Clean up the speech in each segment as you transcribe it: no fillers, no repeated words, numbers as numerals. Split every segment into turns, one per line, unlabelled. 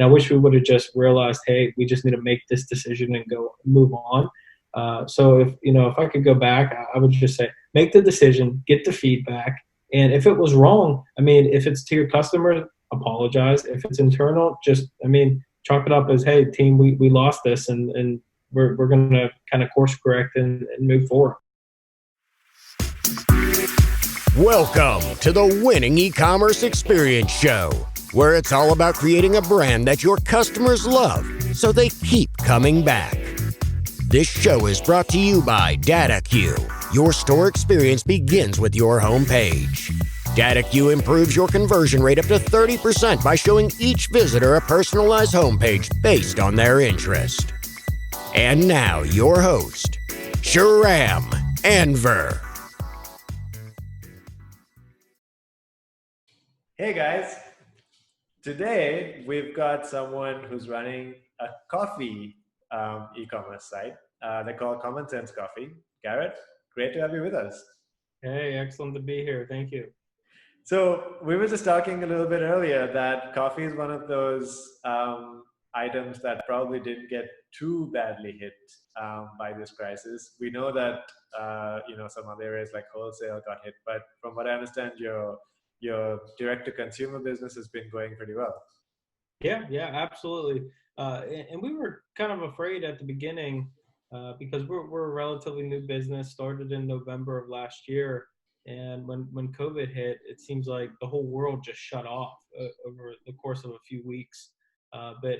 And I wish we would have just realized, hey, we just need to make this decision and go move on. So if I could go back, I would just say, make the decision, get the feedback. And if it was wrong, I mean, if it's to your customer, apologize. If it's internal, chalk it up as, hey, team, we lost this, and we're going to kind of course correct and move forward.
Welcome to the Winning E-commerce Experience Show, where it's all about creating a brand that your customers love so they keep coming back. This show is brought to you by DataQ. Your store experience begins with your homepage. DataQ improves your conversion rate up to 30% by showing each visitor a personalized homepage based on their interest. And now, your host, Shahram Anver.
Hey guys, today we've got someone who's running a coffee e-commerce site. They call Common Sense Coffee. Garrett, great to have you with us.
Hey, excellent to be here. Thank you.
So we were just talking a little bit earlier that coffee is one of those items that probably didn't get too badly hit by this crisis. We know that some other areas like wholesale got hit, but from what I understand, your direct-to-consumer business has been going pretty well.
Yeah, absolutely. And we were kind of afraid at the beginning because we're a relatively new business, started in November of last year. And when COVID hit, it seems like the whole world just shut off over the course of a few weeks. But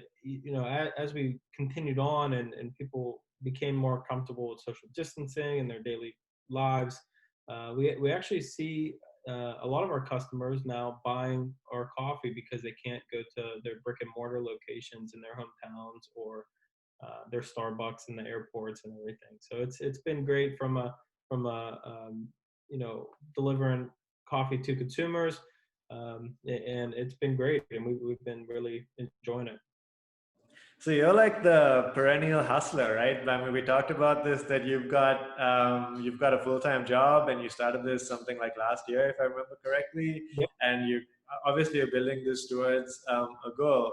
as we continued on and people became more comfortable with social distancing in their daily lives, we actually see a lot of our customers now buying our coffee because they can't go to their brick and mortar locations in their hometowns or their Starbucks in the airports and everything. So it's been great from delivering coffee to consumers, and it's been great, and we've been really enjoying it.
So you're like the perennial hustler, right? I mean, we talked about this, that you've got a full-time job, and you started this something like last year, if I remember correctly.
Yep.
And you obviously you're building this towards a goal.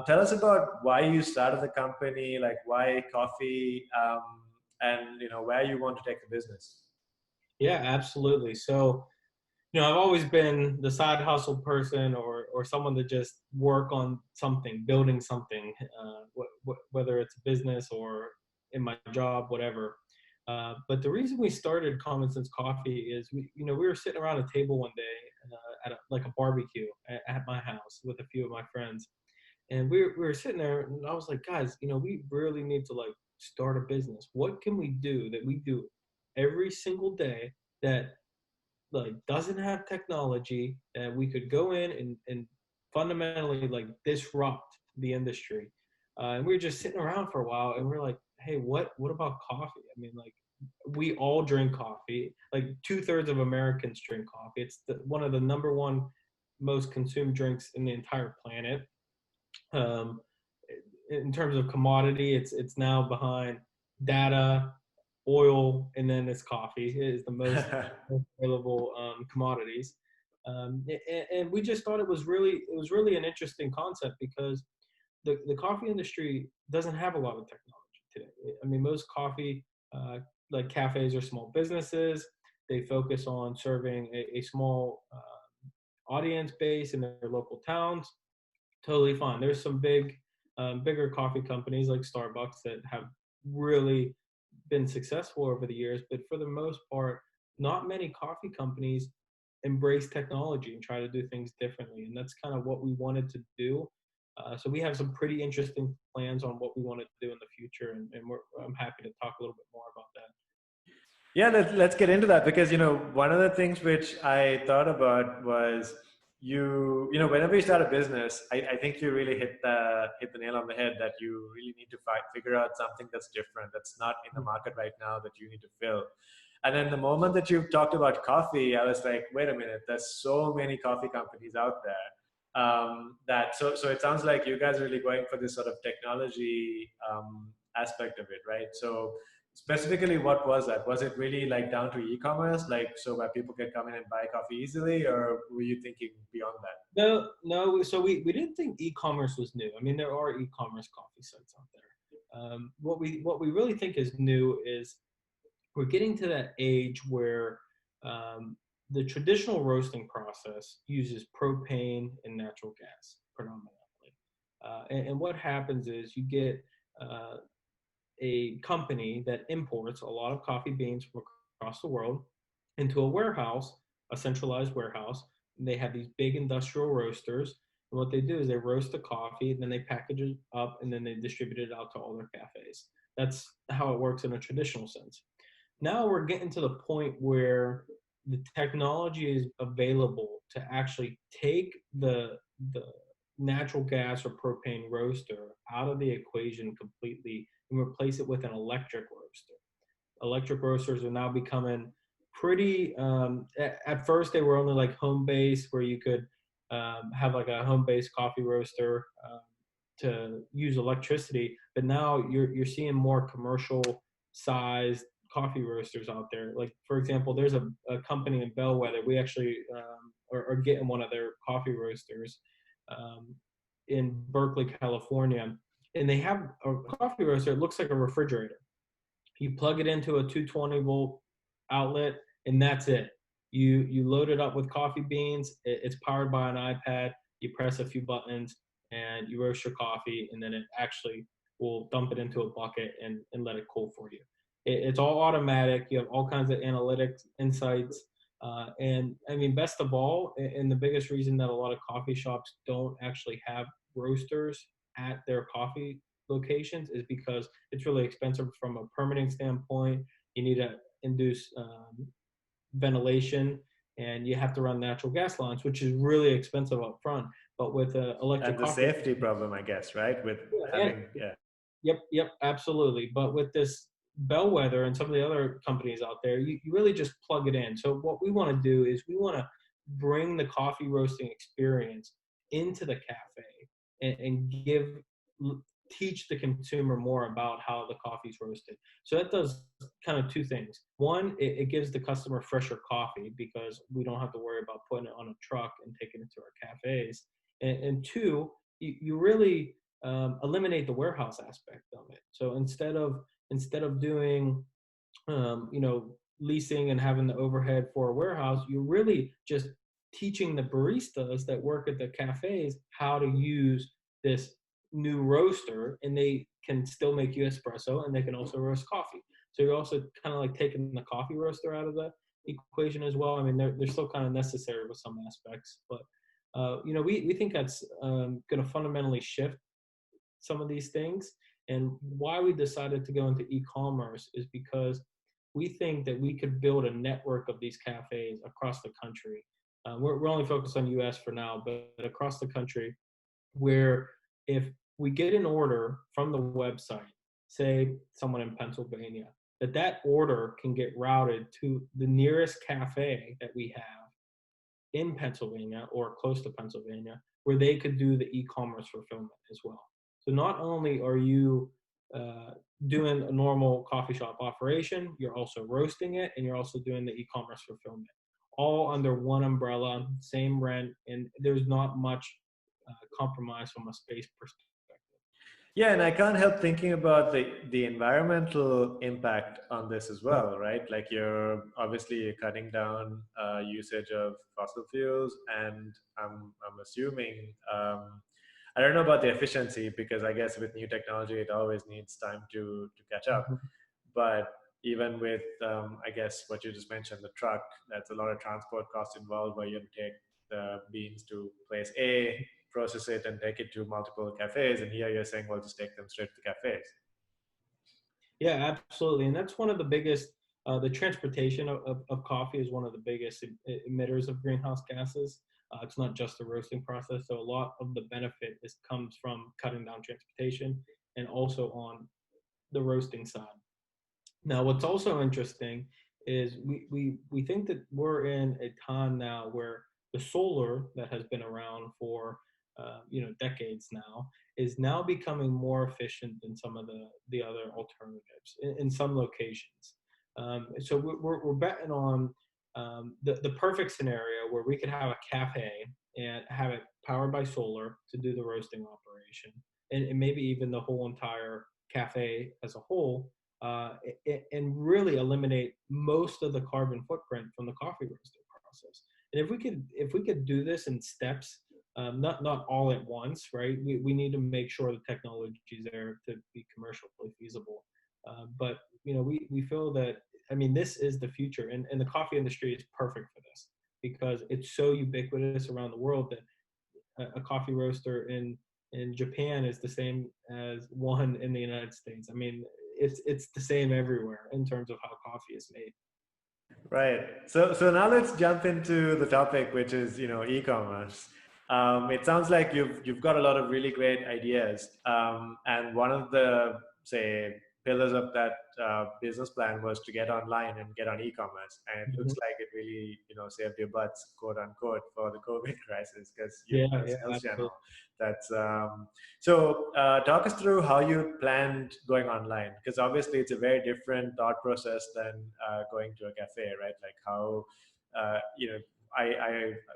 Tell us about why you started the company, like why coffee, and where you want to take the business.
Yeah, absolutely. So, I've always been the side hustle person or someone to just work on something, building something, whether it's a business or in my job, whatever. But the reason we started Common Sense Coffee is we were sitting around a table one day at a barbecue at my house with a few of my friends, and we were sitting there, and I was like, guys, we really need to like start a business. What can we do that we do every single day that like doesn't have technology that we could go in and fundamentally like disrupt the industry? And we were just sitting around for a while, and we're like, hey, what about coffee? I mean, like, we all drink coffee. Like 2/3 of Americans drink coffee. It's one of the number one most consumed drinks in the entire planet. Um, in terms of commodity, it's now behind data, oil, and then it's coffee. It is the most available commodities. And we just thought it was really an interesting concept because the coffee industry doesn't have a lot of technology today. I mean, most coffee like cafes are small businesses. They focus on serving a small audience base in their local towns. Totally fine. There's some bigger coffee companies like Starbucks that have really been successful over the years, but for the most part, not many coffee companies embrace technology and try to do things differently. And that's kind of what we wanted to do. So we have some pretty interesting plans on what we want to do in the future, and I'm happy to talk a little bit more about that.
Yeah, let's get into that, because one of the things which I thought about was whenever you start a business, I think you really hit the nail on the head, that you really need to figure out something that's different, that's not in the market right now, that you need to fill. And then the moment that you talked about coffee, I was like, wait a minute, there's so many coffee companies out there. So it sounds like you guys are really going for this sort of technology aspect of it, right? So specifically, what was that? Was it really like down to e-commerce, like so where people could come in and buy coffee easily, or were you thinking beyond that?
No, no. So we didn't think e-commerce was new. I mean, there are e-commerce coffee sites out there. What we really think is new is we're getting to that age where the traditional roasting process uses propane and natural gas predominantly. And what happens is you get uh, a company that imports a lot of coffee beans from across the world into a warehouse, a centralized warehouse. And they have these big industrial roasters. And what they do is they roast the coffee, and then they package it up, and then they distribute it out to all their cafes. That's how it works in a traditional sense. Now we're getting to the point where the technology is available to actually take the natural gas or propane roaster out of the equation completely and replace it with an electric roaster. Electric roasters are now becoming pretty. At first, they were only like home base, where you could have like a home base coffee roaster to use electricity. But now you're seeing more commercial sized coffee roasters out there. Like for example, there's a company in Bellwether. We actually are getting one of their coffee roasters um, in Berkeley, California, and they have a coffee roaster. It looks like a refrigerator. You plug it into a 220-volt outlet, and that's it. You load it up with coffee beans. It's powered by an iPad. You press a few buttons, and you roast your coffee, and then it actually will dump it into a bucket and let it cool for you. It's all automatic. You have all kinds of analytics, insights, and I mean, best of all, and the biggest reason that a lot of coffee shops don't actually have roasters at their coffee locations is because it's really expensive from a permitting standpoint. You need to induce ventilation, and you have to run natural gas lines, which is really expensive up front. But with an electric
And the
coffee,
safety problem, I guess, right? With
and
having, yeah.
yep, absolutely. But with this Bellwether and some of the other companies out there, you really just plug it in. So what we want to do is we want to bring the coffee roasting experience into the cafe and teach the consumer more about how the coffee is roasted. So that does kind of two things. One, it gives the customer fresher coffee because we don't have to worry about putting it on a truck and taking it to our cafes. And two, you really eliminate the warehouse aspect of it. So instead of doing leasing and having the overhead for a warehouse, you're really just teaching the baristas that work at the cafes how to use this new roaster, and they can still make you espresso, and they can also roast coffee. So you're also kind of like taking the coffee roaster out of the equation as well. I mean, they're still kind of necessary with some aspects, but we think that's going to fundamentally shift some of these things. And why we decided to go into e-commerce is because we think that we could build a network of these cafes across the country. We're only focused on US for now, but across the country, where if we get an order from the website, say someone in Pennsylvania, that order can get routed to the nearest cafe that we have in Pennsylvania or close to Pennsylvania, where they could do the e-commerce fulfillment as well. So not only are you doing a normal coffee shop operation, you're also roasting it, and you're also doing the e-commerce fulfillment, all under one umbrella, same rent, and there's not much compromise from a space perspective.
Yeah, and I can't help thinking about the environmental impact on this as well, right? Like you're obviously cutting down usage of fossil fuels, and I'm assuming I don't know about the efficiency because I guess with new technology it always needs time to catch up.
Mhm.
But even with I guess what you just mentioned, the truck, that's a lot of transport costs involved where you have to take the beans to place A, process it, and take it to multiple cafes. And here you're saying, well, just take them straight to cafes.
Yeah, absolutely. And that's one of the biggest, the transportation of coffee is one of the biggest emitters of greenhouse gases. It's not just the roasting process. So a lot of the benefit comes from cutting down transportation and also on the roasting side. Now, what's also interesting is we think that we're in a time now where the solar that has been around for decades now, is now becoming more efficient than some of the other alternatives in some locations. So we're betting on the perfect scenario where we could have a cafe and have it powered by solar to do the roasting operation, and maybe even the whole entire cafe as a whole, and really eliminate most of the carbon footprint from the coffee roasting process. And if we could do this in steps, not all at once, right? We need to make sure the technology is there to be commercially feasible. But we feel that, I mean, this is the future, and the coffee industry is perfect for this because it's so ubiquitous around the world that a coffee roaster in Japan is the same as one in the United States. I mean, it's the same everywhere in terms of how coffee is made.
Right. So now let's jump into the topic, which is e-commerce. It sounds like you've got a lot of really great ideas, and one of the, say, pillars of that business plan was to get online and get on e-commerce, and it looks
Mhm.
like it really saved your butts, quote unquote, for the COVID crisis, because you've
Yeah,
got a
yeah,
sales channel
absolutely.
that's so talk us through how you planned going online, because obviously it's a very different thought process than going to a cafe, right? Like how,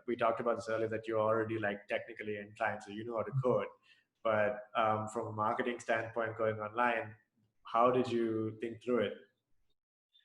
we talked about this earlier that you're already like technically inclined, so you know how to code. But from a marketing standpoint, going online, how did you think through it?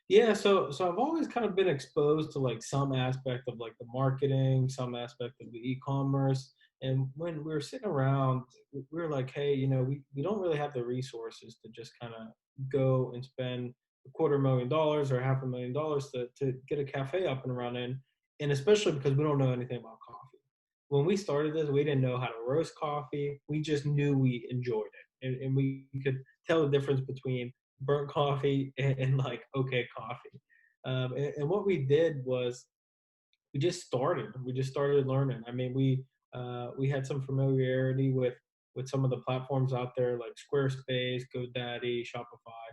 Yeah, so I've always kind of been exposed to like some aspect of like the marketing, some aspect of the e-commerce. And when we were sitting around, we were like, hey, we don't really have the resources to just kind of go and spend $250,000 or $500,000 to get a cafe up and running. And especially because we don't know anything about coffee. When we started this, we didn't know how to roast coffee. We just knew we enjoyed it. And we could tell the difference between burnt coffee and like okay coffee. And what we did was we just started learning. I mean, we had some familiarity with some of the platforms out there like Squarespace, GoDaddy, Shopify,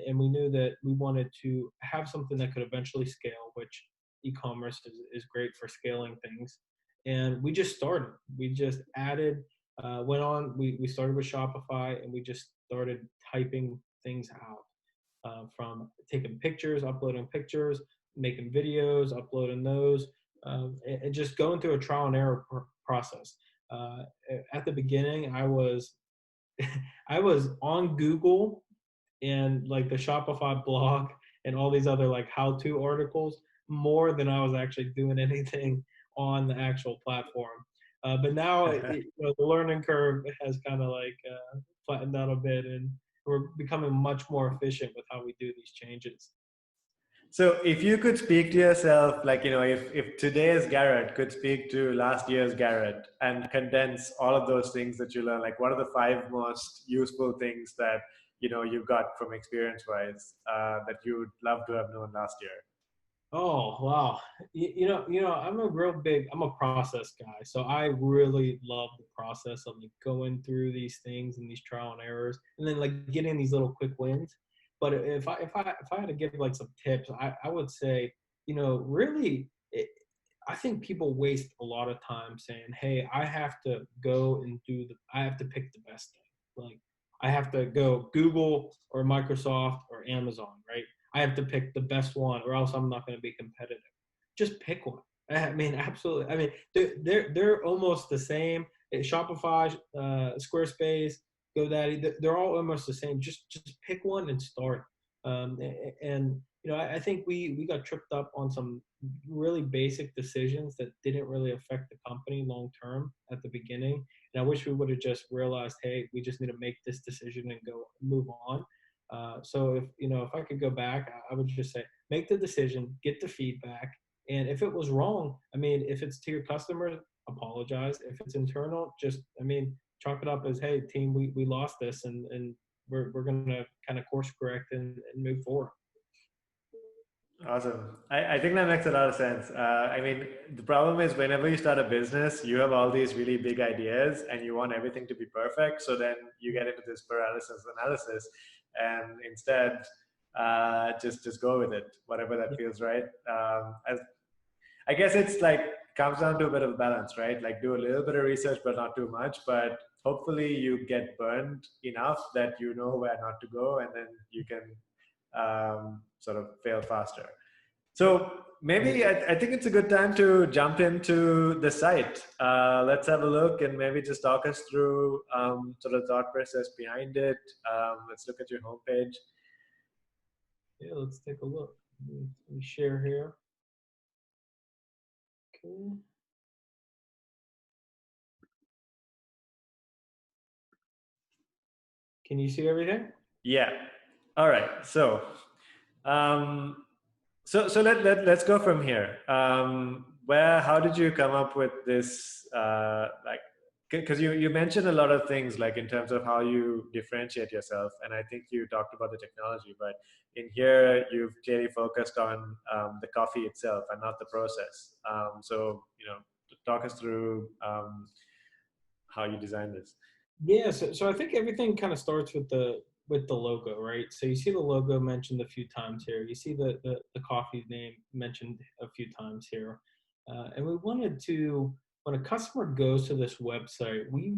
and we knew that we wanted to have something that could eventually scale, which e-commerce is great for scaling things. And we just added, went on, we started with Shopify, and we just started typing things out, from taking pictures, uploading pictures, making videos, uploading those, and just going through a trial and error process. Uh, at the beginning, I was I was on Google and like the Shopify blog and all these other like how-to articles more than I was actually doing anything on the actual platform. But now the learning curve has kind of like flattened out a bit, and we're becoming much more efficient with how we do these changes.
So if you could speak to yourself, like, if today's Garrett could speak to last year's Garrett and condense all of those things that you learned, like what are the five most useful things that, you've got from experience wise, that you would love to have known last year?
Oh wow! I'm a process guy, so I really love the process of like going through these things and these trial and errors, and then like getting these little quick wins. But if I had to give like some tips, I would say, really, I think people waste a lot of time saying, "Hey, I have to go and I have to pick the best thing." Like, I have to go Google or Microsoft or Amazon, right? I have to pick the best one, or else I'm not going to be competitive. Just pick one. I mean, absolutely. I mean, they're almost the same. Shopify, Squarespace, GoDaddy, they're all almost the same. Just pick one and start. And I think we got tripped up on some really basic decisions that didn't really affect the company long term at the beginning. And I wish we would have just realized, hey, we just need to make this decision and go move on. So if I could go back, I would just say make the decision, get the feedback, and if it was wrong, I mean, if it's to your customers, apologize. If it's internal, just, I mean, chalk it up as, hey, team, we lost this, and we're gonna kind of course correct and move forward.
Awesome. I think that makes a lot of sense. I mean, the problem is whenever you start a business, you have all these really big ideas and you want everything to be perfect. So then you get into this paralysis analysis, and instead, just go with it, whatever that feels right. I guess it's like comes down to a bit of a balance, right? Like do a little bit of research, but not too much. But hopefully you get burned enough that you know where not to go, and then you can sort of fail faster. So maybe I think it's a good time to jump into the site. Let's have a look and maybe just talk us through sort of thought process behind it. Let's look at your homepage.
Yeah, let's take a look. Let me share here. Okay. Can you see everything?
Yeah. All right. So um, let's go from here. How did you come up with this? Like, because you mentioned a lot of things, like in terms of how you differentiate yourself, and I think you talked about the technology, but in here you've clearly focused on the coffee itself and not the process. So talk us through how you designed this.
Yeah, so I think everything kind of starts with the logo, right? So you see the logo mentioned a few times here. You see the coffee name mentioned a few times here, and we wanted to, when a customer goes to this website, we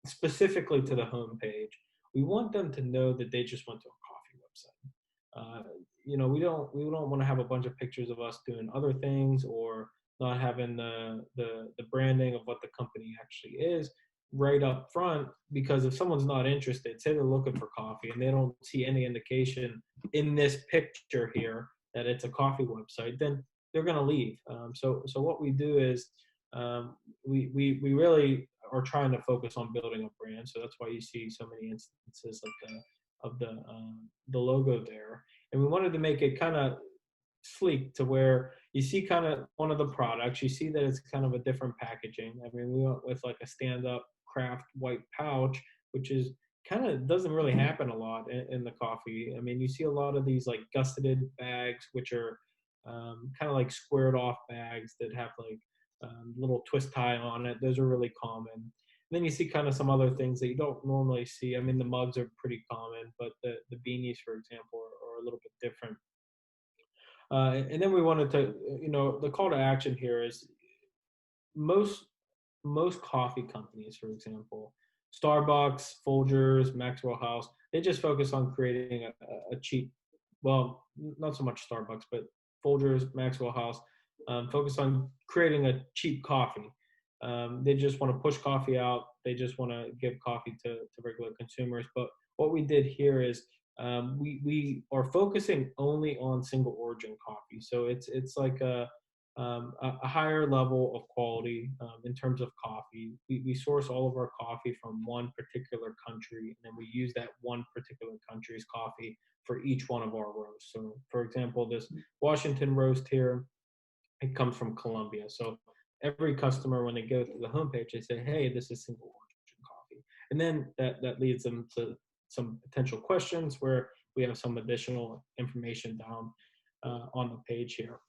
specifically to the homepage, we want them to know that they just went to a coffee website. We don't want to have a bunch of pictures of us doing other things, or not having the branding of what the company actually is right up front, because if someone's not interested, say they're looking for coffee and they don't see any indication in this picture here that it's a coffee website, then they're going to leave. So what we do is we really are trying to focus on building a brand. So that's why you see so many instances of the logo there. And we wanted to make it kind of sleek to where you see kind of one of the products, you see that it's kind of a different packaging. I mean, we went with like a stand-up craft white pouch, which is kind of doesn't really happen a lot in the coffee. I mean, you see a lot of these like gusseted bags, which are kind of like squared off bags that have like little twist tie on it. Those are really common. And then you see kind of some other things that you don't normally see. I mean, the mugs are pretty common, but the beanies, for example, are a little bit different. And then we wanted to, the call to action here is most coffee companies, for example, Starbucks, Folgers, Maxwell House, they just focus on creating a cheap, well, not so much Starbucks, but Folgers, Maxwell House, focus on creating a cheap coffee. They just want to push coffee out. They just want to give coffee to regular consumers. But what we did here is we are focusing only on single origin coffee. So it's like a higher level of quality in terms of coffee. We source all of our coffee from one particular country, and then we use that one particular country's coffee for each one of our roasts. So, for example, this Washington roast here, it comes from Colombia. So every customer, when they go to the homepage, they say, "Hey, this is single origin coffee," and then that leads them to some potential questions where we have some additional information down on the page here.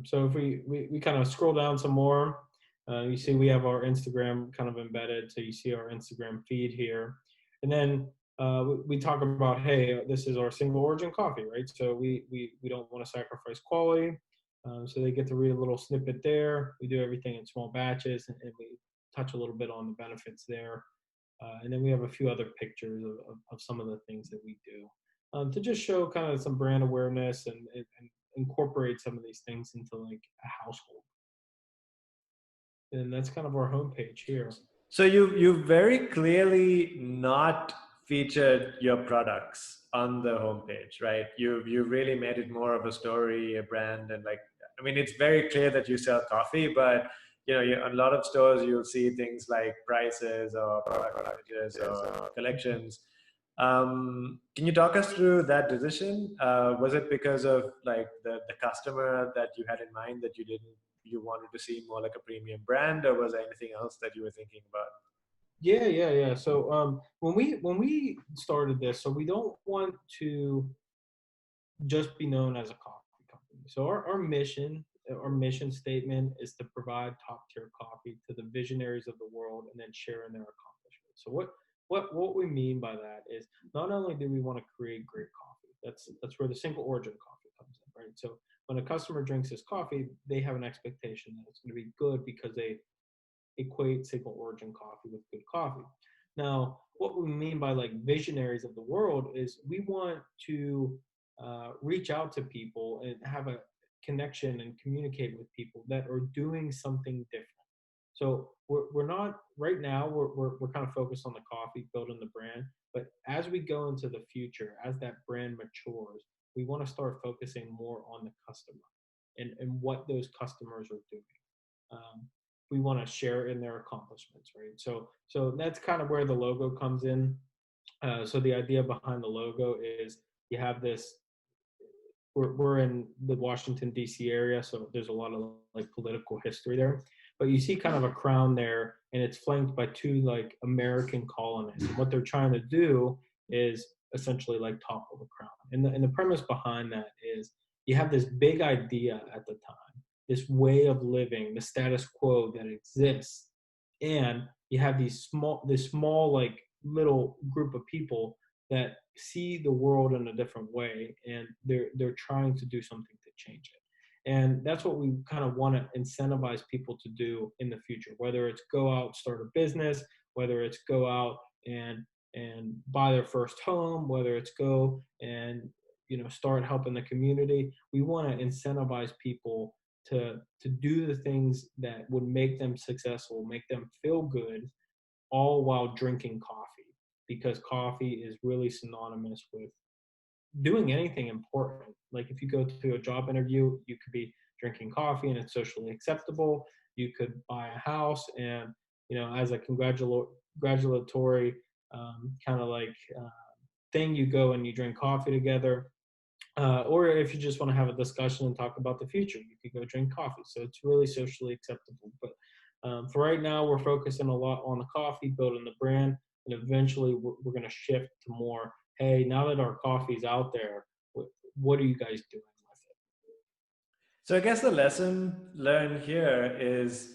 So if we kind of scroll down some more, you see we have our Instagram kind of embedded. So you see our Instagram feed here. And then we talk about, hey, this is our single origin coffee, right? So we don't want to sacrifice quality. So they get to read a little snippet there. We do everything in small batches, and we touch a little bit on the benefits there. And then we have a few other pictures of some of the things that we do to just show kind of some brand awareness and incorporate some of these things into like a household. And that's kind of our homepage here.
So you very clearly not featured your products on the homepage, right? You really made it more of a story, a brand, and like, I mean, it's very clear that you sell coffee, but a lot of stores you'll see things like prices or product images or collections. Can you talk us through that decision? Was it because of like the customer that you had in mind that you wanted to see more like a premium brand, or was there anything else that you were thinking about?
Yeah. So when we started this, so we don't want to just be known as a coffee company. So our mission statement is to provide top tier coffee to the visionaries of the world and then share in their accomplishments. So what we mean by that is not only do we want to create great coffee, that's where the single origin coffee comes in, right? So when a customer drinks this coffee, they have an expectation that it's going to be good because they equate single origin coffee with good coffee. Now, what we mean by like visionaries of the world is we want to reach out to people and have a connection and communicate with people that are doing something different. So we're not right now, we're kind of focused on the coffee, building the brand. But as we go into the future, as that brand matures, we want to start focusing more on the customer and what those customers are doing. Um, we want to share in their accomplishments, right? So that's kind of where the logo comes in. So the idea behind the logo is you have this. We're in the Washington D.C. area, so there's a lot of like political history there. But you see kind of a crown there, and it's flanked by two like American colonists. And what they're trying to do is essentially like topple the crown. And the premise behind that is you have this big idea at the time, this way of living, the status quo that exists, and you have this small like little group of people that see the world in a different way, and they're trying to do something to change it. And that's what we kind of want to incentivize people to do in the future, whether it's go out, start a business, whether it's go out and buy their first home, whether it's go and start helping the community. We want to incentivize people to do the things that would make them successful, make them feel good, all while drinking coffee, because coffee is really synonymous with doing anything important. Like if you go to a job interview, you could be drinking coffee and it's socially acceptable. You could buy a house and, as a congratulatory kind of like thing, you go and you drink coffee together. Or if you just want to have a discussion and talk about the future, you could go drink coffee. So it's really socially acceptable. But for right now, we're focusing a lot on the coffee, building the brand, and eventually we're going to shift to more, hey, now that our coffee's out there, what are you guys doing with it?
So I guess the lesson learned here is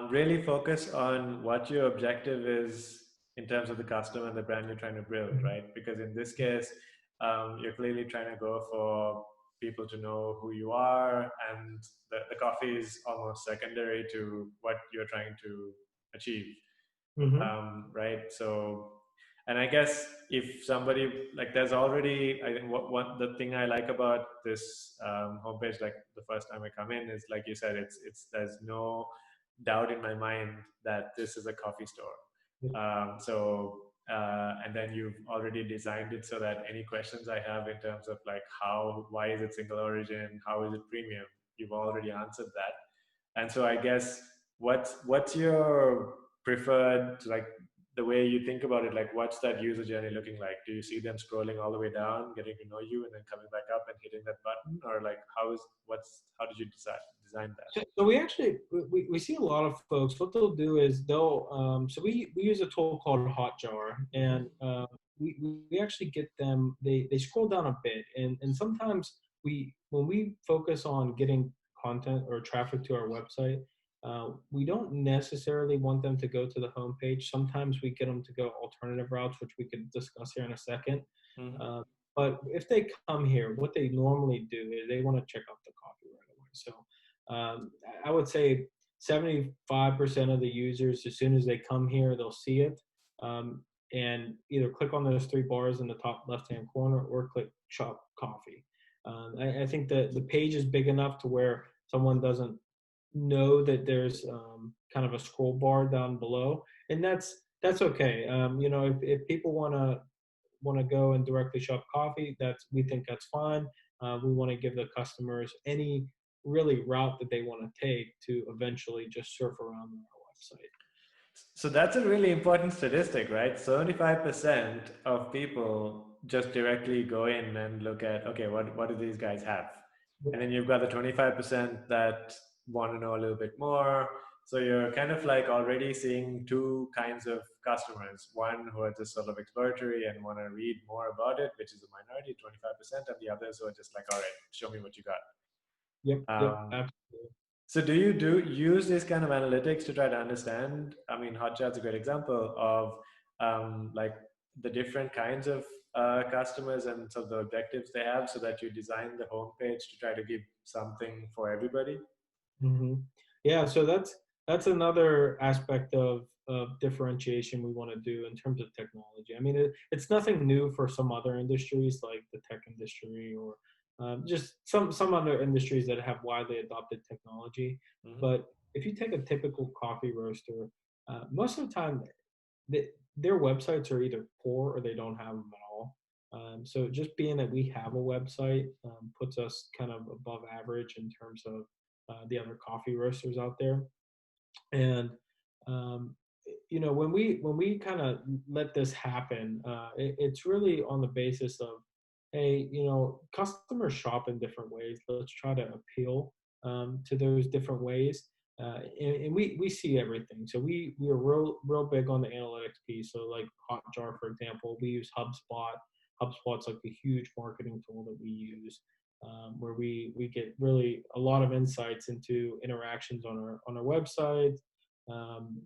really focus on what your objective is in terms of the customer and the brand you're trying to build, right? Because in this case, you're clearly trying to go for people to know who you are, and the coffee is almost secondary to what you're trying to achieve, right? So, and I guess if somebody like there's already, I think what the thing I like about this homepage, like the first time I come in, is like you said, it's there's no doubt in my mind that this is a coffee store. And then you've already designed it so that any questions I have in terms of like why is it single origin, how is it premium, you've already answered that. And so I guess what's your preferred, like the way you think about it, like what's that user journey looking like? Do you see them scrolling all the way down, getting to know you, and then coming back up and hitting that button, or like how did you design that?
So we actually we see a lot of folks. What they'll do is they'll so we use a tool called Hotjar, and we actually get them. They scroll down a bit, and sometimes when we focus on getting content or traffic to our website, we don't necessarily want them to go to the homepage. Sometimes we get them to go alternative routes, which we could discuss here in a second. But if they come here, what they normally do is they want to check out the coffee right away. So I would say 75% of the users, as soon as they come here, they'll see it and either click on those three bars in the top left-hand corner or click shop coffee. I think that the page is big enough to where someone doesn't know that there's kind of a scroll bar down below, and that's okay. If people want to go and directly shop coffee, we think that's fine. We want to give the customers any really route that they want to take to eventually just surf around on our website.
So that's a really important statistic, right? 75% of people just directly go in and look at, okay, what do these guys have? And then you've got the 25% that want to know a little bit more. So you're kind of like already seeing two kinds of customers. One who are just sort of exploratory and want to read more about it, which is a minority, 25%, and the others who are just like, all right, show me what you got.
Yep, absolutely.
So do you use this kind of analytics to try to understand? I mean, Hotjar's a great example of like the different kinds of customers and some of the objectives they have, so that you design the homepage to try to give something for everybody?
Hmm. Yeah, so that's another aspect of differentiation we want to do in terms of technology. I mean, it's nothing new for some other industries like the tech industry or just some other industries that have widely adopted technology.
Hmm.
But if you take a typical coffee roaster, most of the time they, their websites are either poor or they don't have them at all. So just being that we have a website puts us kind of above average in terms of the other coffee roasters out there. And um, when we kind of let this happen, it's really on the basis of, hey, customers shop in different ways. Let's try to appeal to those different ways. And we see everything. So we are real big on the analytics piece. So like Hotjar, for example, we use HubSpot. HubSpot's like a huge marketing tool that we use, where we get really a lot of insights into interactions on our website, um,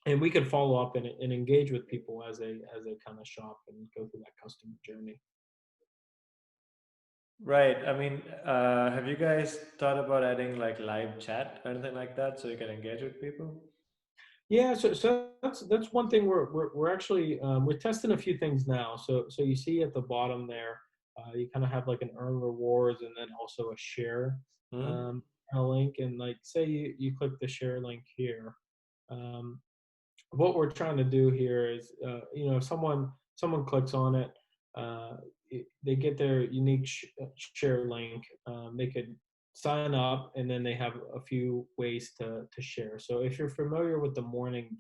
and we can follow up and engage with people as they kind of shop and go through that customer journey.
Right. I mean, have you guys thought about adding like live chat or anything like that so you can engage with people?
Yeah, so that's one thing we're actually we're testing a few things now. So you see at the bottom there, you kind of have like an earn rewards and then also a share
Hmm.
um, a link, and like say you click the share link here. Um, what we're trying to do here is, if someone clicks on it, uh, they get their unique share link. They could sign up, and then they have a few ways to share. So if you're familiar with the Morning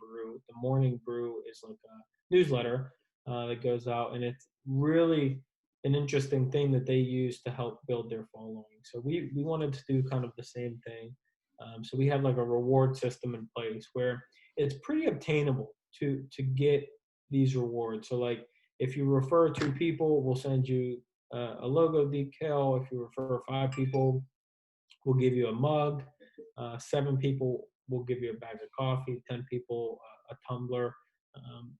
Brew is like a newsletter that goes out, and it's really an interesting thing that they use to help build their following. So we wanted to do kind of the same thing. So we have like a reward system in place where it's pretty obtainable to get these rewards. So like if you refer 2 people, we'll send you a logo decal. If you refer 5 people, we'll give you a mug. 7 people, we'll give you a bag of coffee. 10 people, a tumbler. Um,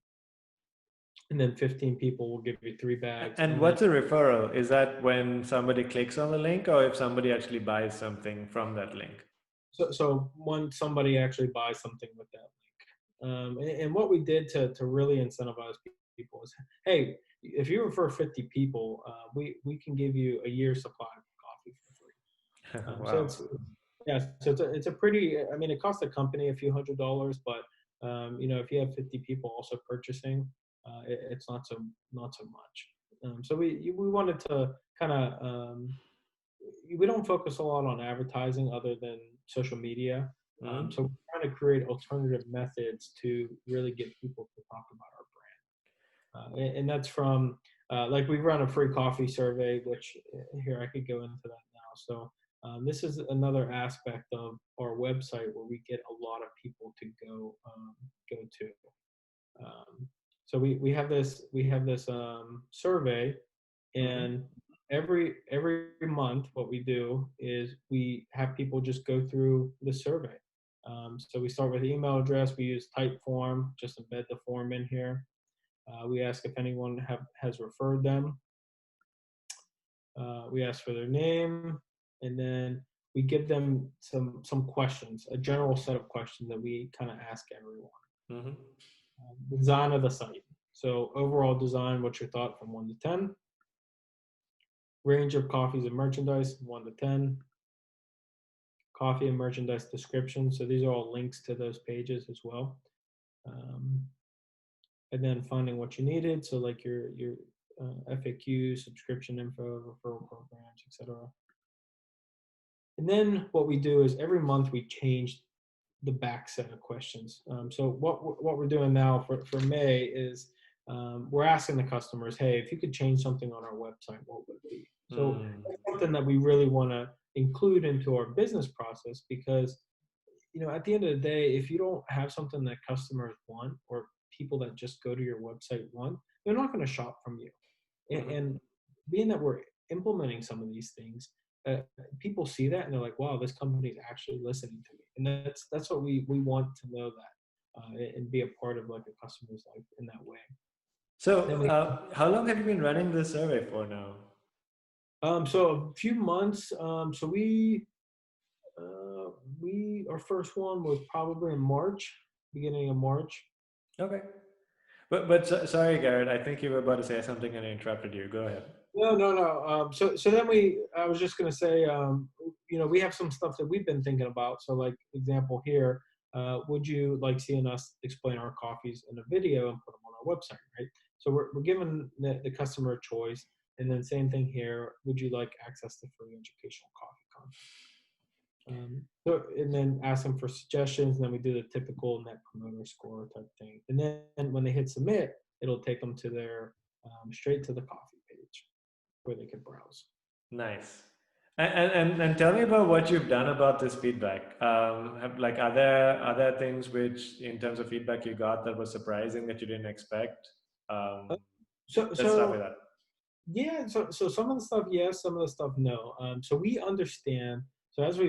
and then 15 people will give you 3 bags.
And
And then
what's a referral? Is that when somebody clicks on the link or if somebody actually buys something from that link?
so when somebody actually buys something with that. And what we did to really incentivize people is, hey, if you refer 50 people, we can give you a year's supply of coffee for free. So
Wow.
it's yeah, so it's a pretty. I mean, it costs the company a few $100s, but if you have 50 people also purchasing, it's not so much. So we wanted to kind of we don't focus a lot on advertising other than social media.
Hmm.
So we're trying to create alternative methods to really get people to talk about our brand. And that's from, like we run a free coffee survey, which here I could go into that now. So this is another aspect of our website where we get a lot of people to go to. Um, so we have this survey,
Hmm.
and every month what we do is we have people just go through the survey. So we start with email address. We use Typeform, just embed the form in here. We ask if anyone has referred them. We ask for their name, and then we give them some questions, a general set of questions that we kind of ask everyone.
Hmm.
Design of the site. So overall design, what's your thought from 1 to 10? Range of coffees and merchandise, 1 to 10. Coffee and merchandise description. So these are all links to those pages as well. Um, and then finding what you needed. So like your FAQ, subscription info, referral programs, etc. And then what we do is every month we change the back set of questions. So what we're doing now for May is we're asking the customers, hey, if you could change something on our website, what would it be? So
Mm.
that's something that we really want to include into our business process because at the end of the day, if you don't have something that customers want or people that just go to your website want, they're not going to shop from you.
Mhm.
And being that we're implementing some of these things, uh, people see that and they're like, "Wow, this company is actually listening to me." And that's what we want to know that and be a part of like a customer's life in that way. Then
So,
we
how long have you been running this survey for now?
so a few months. So we our first one was probably in March, beginning of March.
Okay. But sorry, Garrett, I think you were about to say something and I interrupted you. Go ahead.
No, no, no. So then I was just gonna say, we have some stuff that we've been thinking about. So like example here, would you like seeing us explain our coffees in a video and put them on our website, right? So we're giving the customer a choice, and then same thing here. Would you like access to free educational coffee content? So and then ask them for suggestions, and then we do the typical net promoter score type thing. And then when they hit submit, it'll take them to their straight to the coffee page where they could browse.
Nice. And tell me about what you've done about this feedback. Like, are there things which, in terms of feedback you got, that was surprising that you didn't expect?
Uh,
Um,
So,
let's start with
so
that.
yeah, so some of the stuff yes, some of the stuff no. So we understand. So as we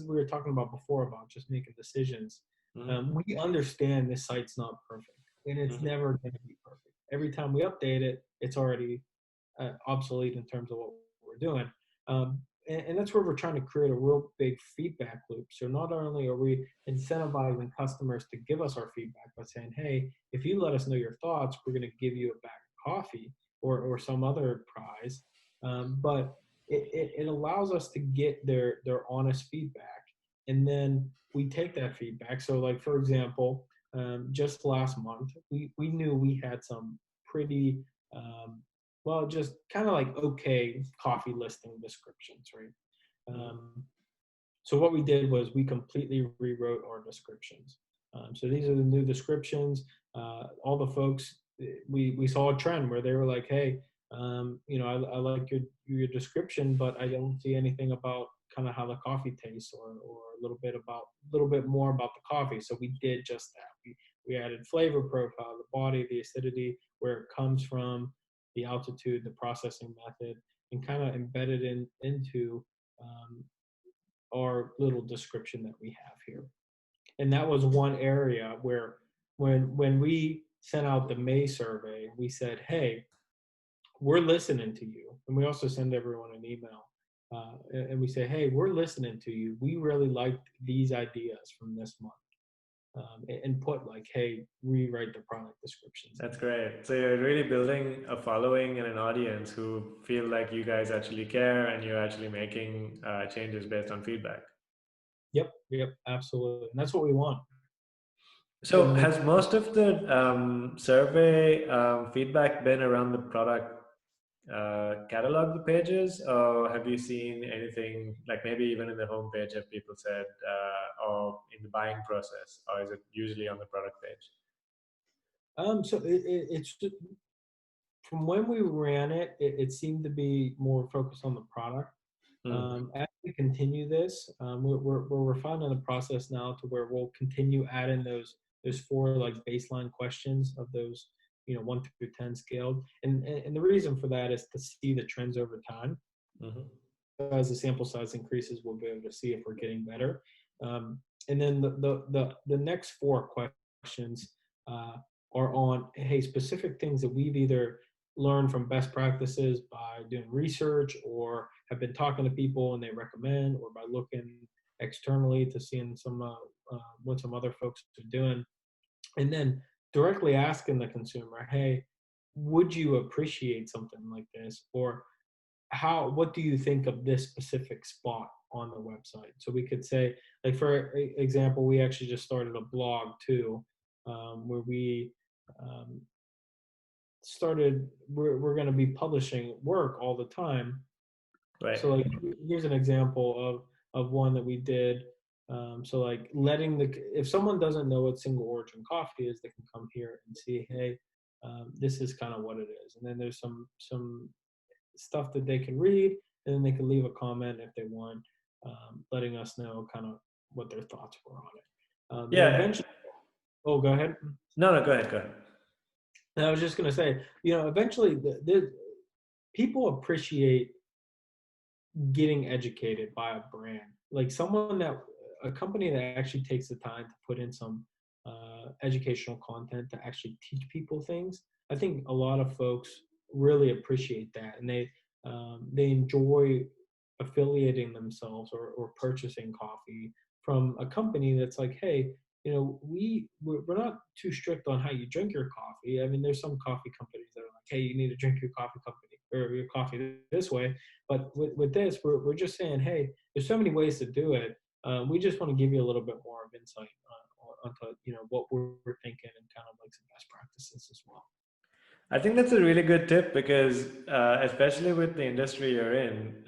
were talking about before about just making decisions,
Mm-hmm.
we understand this site's not perfect, and it's
Mm-hmm.
never going to be perfect. Every time we update it, it's already obsolete in terms of what we're doing. And that's where we're trying to create a real big feedback loop. So not only are we incentivizing customers to give us our feedback by saying, hey, if you let us know your thoughts, we're going to give you a bag of coffee or some other prize. But it allows us to get their honest feedback. And then we take that feedback. So like, for example, just last month, we knew we had some pretty well, just kind of like okay coffee listing descriptions, right?
Mm-hmm.
So what we did was we completely rewrote our descriptions. So these are the new descriptions. All the folks we saw a trend where they were like, "Hey, I like your description, but I don't see anything about kind of how the coffee tastes, or a little bit more about the coffee." So we did just that. We added flavor profile, the body, the acidity, where it comes from, the altitude, the processing method, and kind of embedded into um, our little description that we have here. And that was one area where when we sent out the May survey, we said, hey, we're listening to you. And we also send everyone an email. And we say, hey, we're listening to you. We really liked these ideas from this month. And put like, hey, rewrite the product descriptions.
That's great. So you're really building a following and an audience who feel like you guys actually care and you're actually making changes based on feedback.
Yep, absolutely. And that's what we want. So
So has most of the survey feedback been around the product catalog pages, or have you seen anything like maybe even in the homepage have people said, or in the buying process, or is it usually on the product page?
so it's from when we ran it seemed to be more focused on the product.
Hmm.
As we continue this, we're refining the process now to where we'll continue adding those four like baseline questions of those 1 through 10 scaled, and the reason for that is to see the trends over time.
Hmm.
As the sample size increases, we'll be able to see if we're getting better. And then the next four questions uh, are on, hey, specific things that we've either learned from best practices by doing research, or have been talking to people and they recommend, or by looking externally to seeing what some other folks are doing. And then directly asking the consumer, hey, would you appreciate something like this? Or what do you think of this specific spot on the website? So we could say, like, for example, we actually just started a blog too, where we we're going to be publishing work all the time.
Right.
So like, here's an example of one that we did. So like, if someone doesn't know what single origin coffee is, they can come here and see, hey, this is kind of what it is. And then there's some stuff that they can read, and then they can leave a comment if they want, letting us know kind of what their thoughts were on it. Then
Yeah.
eventually, oh, go ahead.
No, go ahead. Go ahead.
And I was just going to say, eventually the people appreciate getting educated by a brand, like a company that actually takes the time to put in some educational content to actually teach people things. I think a lot of folks really appreciate that, and they enjoy affiliating themselves or purchasing coffee from a company that's like, hey, we're not too strict on how you drink your coffee. I mean, there's some coffee companies that are like, hey, you need to drink your coffee company or your coffee this way. But with this, we're just saying, hey, there's so many ways to do it. We just want to give you a little bit more of insight onto what we're thinking and kind of like some best practices as well.
I think that's a really good tip because, especially with the industry you're in,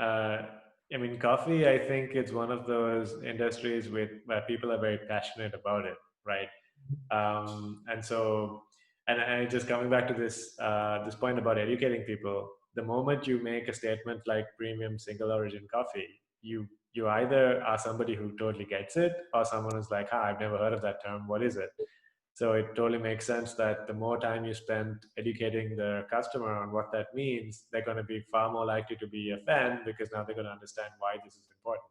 I mean, coffee, I think it's one of those industries where people are very passionate about it, right? And so, and just coming back to this point about educating people, the moment you make a statement like premium single origin coffee, you either are somebody who totally gets it or someone who's like, I've never heard of that term. What is it? So it totally makes sense that the more time you spend educating the customer on what that means, they're going to be far more likely to be a fan because now they're going to understand why this is important.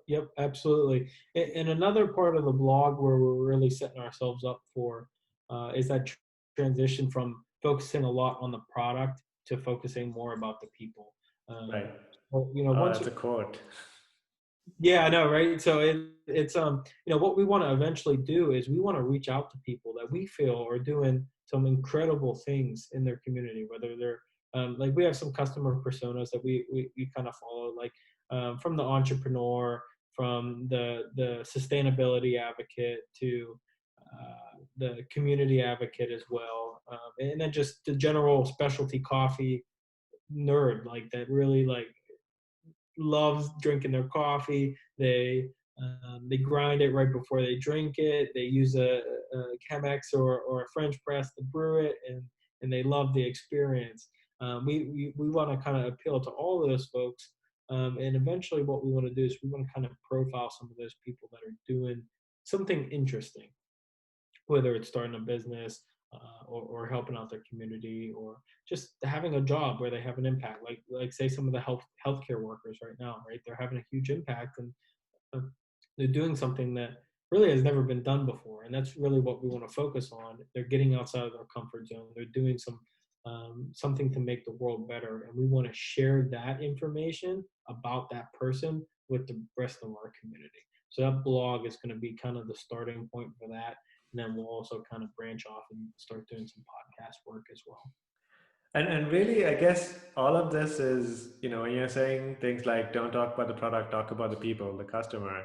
Yep, absolutely. And another part of the blog where we're really setting ourselves up for is that transition from focusing a lot on the product to focusing more about the people.
Right.
Well, once
That's a quote.
yeah, I know, right? So it's what we want to eventually do is we want to reach out to people that we feel are doing some incredible things in their community, whether they're like we have some customer personas that we kind of follow, like from the entrepreneur, from the sustainability advocate to the community advocate as well, and then just the general specialty coffee nerd, like that really like loves drinking their coffee. They grind it right before they drink it. They use a Chemex or a French press to brew it, and they love the experience. We want to kind of appeal to all of those folks, and eventually, what we want to do is we want to kind of profile some of those people that are doing something interesting, whether it's starting a business or helping out their community or just having a job where they have an impact. Like say some of the healthcare workers right now, right? They're having a huge impact and uh, they're doing something that really has never been done before, and that's really what we want to focus on. They're getting outside of their comfort zone. They're doing something to make the world better, and we want to share that information about that person with the rest of our community. So that blog is going to be kind of the starting point for that, and then we'll also kind of branch off and start doing some podcast work as well.
And really, I guess all of this is, when you're saying things like don't talk about the product, talk about the people, the customer,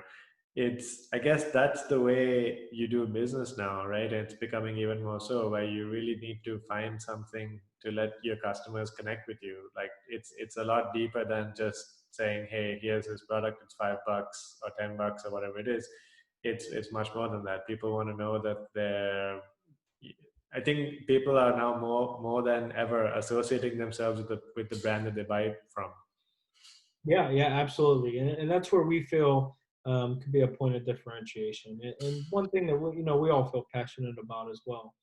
I guess that's the way you do business now, right? And it's becoming even more so where you really need to find something to let your customers connect with you. Like it's a lot deeper than just saying, hey, here's this product, it's $5 or $10 or whatever it is. It's much more than that. People want to know that I think people are now more than ever associating themselves with the brand that they buy from.
Yeah, absolutely, and that's where we feel could be a point of differentiation. And one thing that we all feel passionate about as well.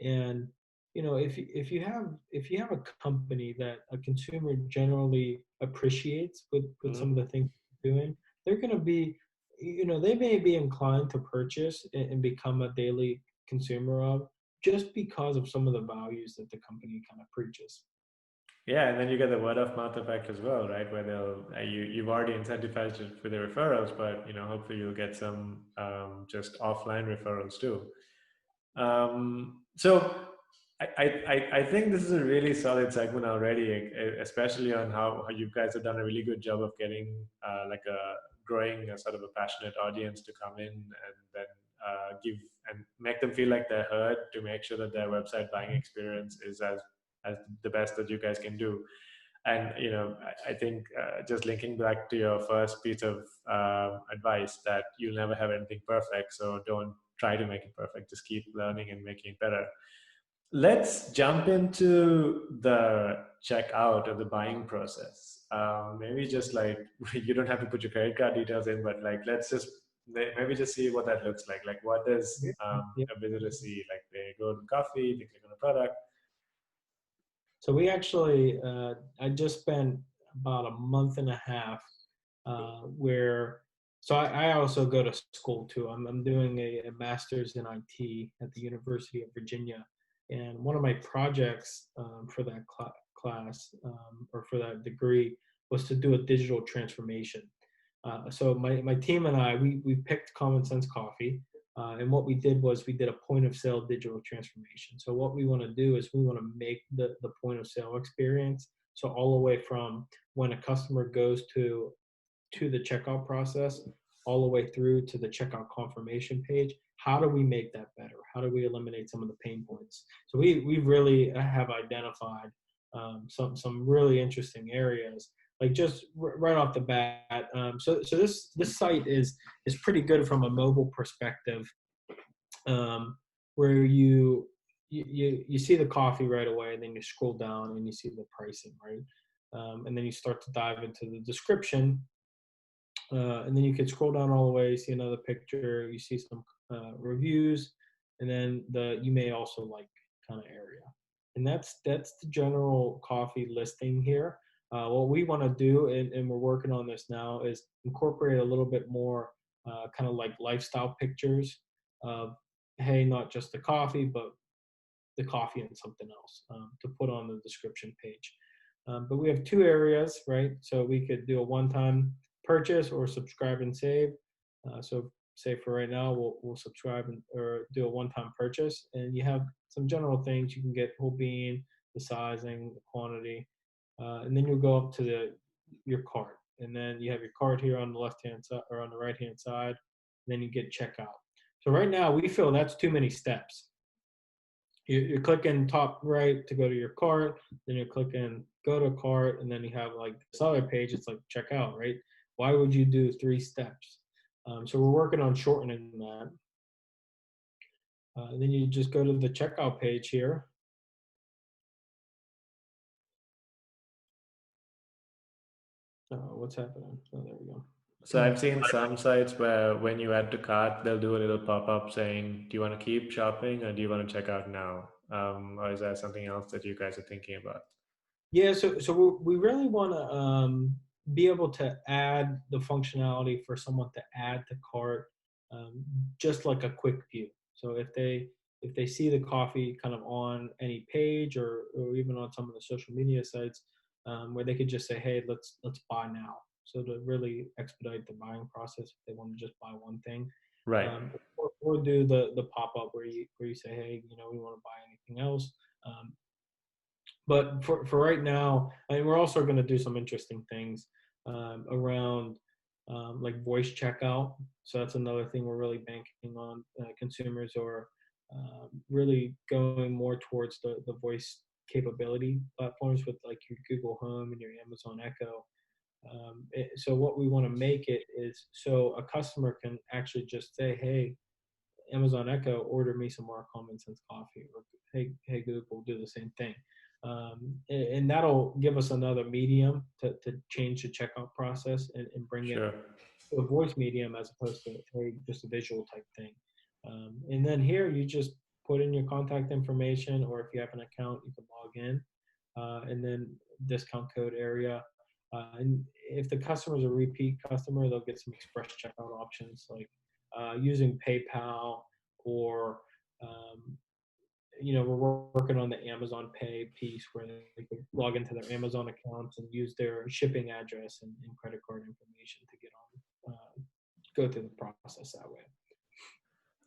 And if you have a company that a consumer generally appreciates with some of the things you're doing, they're going to be, they may be inclined to purchase and become a daily consumer of just because of some of the values that the company kind of preaches.
Yeah, and then you get the word of mouth effect as well, right? Where you've already incentivized it for the referrals, but hopefully you'll get some just offline referrals too. So I think this is a really solid segment already, especially on how you guys have done a really good job of getting like growing a sort of a passionate audience to come in and then give and make them feel like they're heard, to make sure that their website buying experience is as the best that you guys can do. And I think just linking back to your first piece of advice, that you'll never have anything perfect, so don't try to make it perfect, just keep learning and making it better. Let's jump into the checkout of the buying process. Maybe just like you don't have to put your credit card details in, but like let's just maybe just see what that looks like. Like what does
Yeah.
a visitor see? Like they go to coffee, they click on a product.
So we actually, I just spent about a month and a half where So I also go to school too. I'm doing a master's in IT at the University of Virginia, and one of my projects for that class or for that degree was to do a digital transformation. So my team and I, we picked Common Sense Coffee, and what we did was we did a point of sale digital transformation. So what we want to do is we want to make the point of sale experience, so all the way from when a customer goes to the checkout process, all the way through to the checkout confirmation page. How do we make that better? How do we eliminate some of the pain points? So we really have identified some really interesting areas, like just right off the bat. So this site is pretty good from a mobile perspective, where you see the coffee right away, and then you scroll down and you see the pricing, right? And then you start to dive into the description, and then you can scroll down all the way, see another picture, you see some reviews, and then you may also like kind of area. And that's the general coffee listing here. What we want to do, and we're working on this now, is incorporate a little bit more kind of like lifestyle pictures of, hey, not just the coffee, but the coffee and something else to put on the description page. But we have two areas, right? So we could do a one-time purchase or subscribe and save. So say for right now, we'll subscribe or do a one-time purchase, and you have some general things. You can get whole bean, the sizing, the quantity, and then you'll go up to your cart, and then you have your cart here on the left-hand side or on the right-hand side. And then you get checkout. So right now we feel that's too many steps. You're clicking top right to go to your cart, then you're clicking go to cart, and then you have like this other page, it's like checkout, right? Why would you do 3 steps? So we're working on shortening that. Then you just go to the checkout page here. What's happening? Oh, there we go.
So I've seen some sites where when you add to cart, they'll do a little pop-up saying, do you want to keep shopping or do you want to check out now? Or is that something else that you guys are thinking about?
Yeah, so we really want to be able to add the functionality for someone to add to cart, just like a quick view. So if they see the coffee kind of on any page or even on some of the social media sites, where they could just say, hey, let's buy now. So to really expedite the buying process, if they want to just buy one thing,
Right.
or do the pop up where you say, hey, we want to buy anything else. But for right now, and we're also going to do some interesting things around like voice checkout. So that's another thing we're really banking on. Consumers are really going more towards the voice capability platforms with like your Google Home and your Amazon Echo. So what we want to make it is so a customer can actually just say, hey, Amazon Echo, order me some more Common Sense coffee, or hey Google, do the same thing. And that'll give us another medium to change the checkout process and bring it
Sure.
to a voice medium as opposed to hey, just a visual type thing. And then here you just put in your contact information, or if you have an account, you can log in, and then discount code area. And if the customer is a repeat customer, they'll get some express checkout options like using PayPal, or we're working on the Amazon Pay piece where they could log into their Amazon accounts and use their shipping address and credit card information to get on, go through the process that way.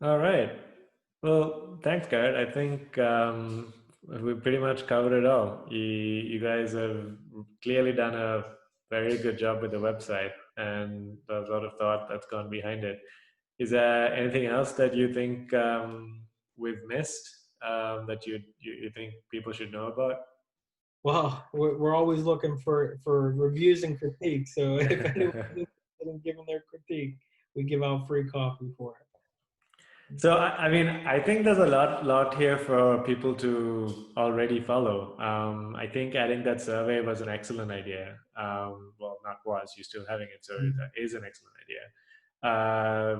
All right. Well, thanks, Garrett. I think we pretty much covered it all. You guys have clearly done a very good job with the website, and there's a lot of thought that's gone behind it. Is there anything else that you think we've missed that you think people should know about?
Well, we're always looking for reviews and critiques. So if anyone's interested in giving their critique, we give out free coffee for it.
So, I mean, I think there's a lot here for people to already follow. I think adding that survey was an excellent idea. Well, not was, you're still having it, so that is an excellent idea.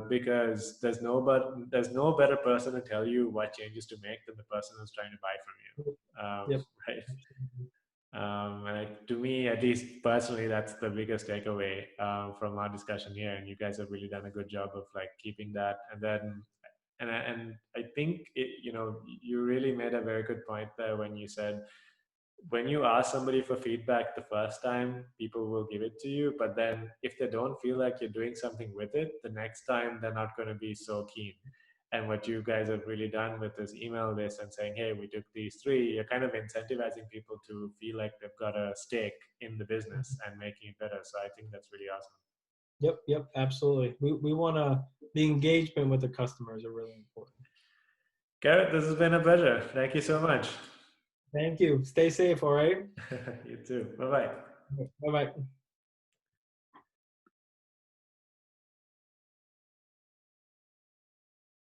Because there's no better person to tell you what changes to make than the person who's trying to buy from you.
Yep.
Right. To me, at least personally, that's the biggest takeaway from our discussion here. And you guys have really done a good job of like keeping that. And I think you really made a very good point there when you said when you ask somebody for feedback the first time, people will give it to you. But then if they don't feel like you're doing something with it, the next time they're not going to be so keen. And what you guys have really done with this email list and saying, hey, we took these three, you're kind of incentivizing people to feel like they've got a stake in the business and making it better. So I think that's really awesome.
Yep, absolutely. We want to, the engagement with the customers are really important.
Garrett, this has been a pleasure. Thank you so much.
Thank you. Stay safe, all right?
You too. Bye-bye.
Bye-bye.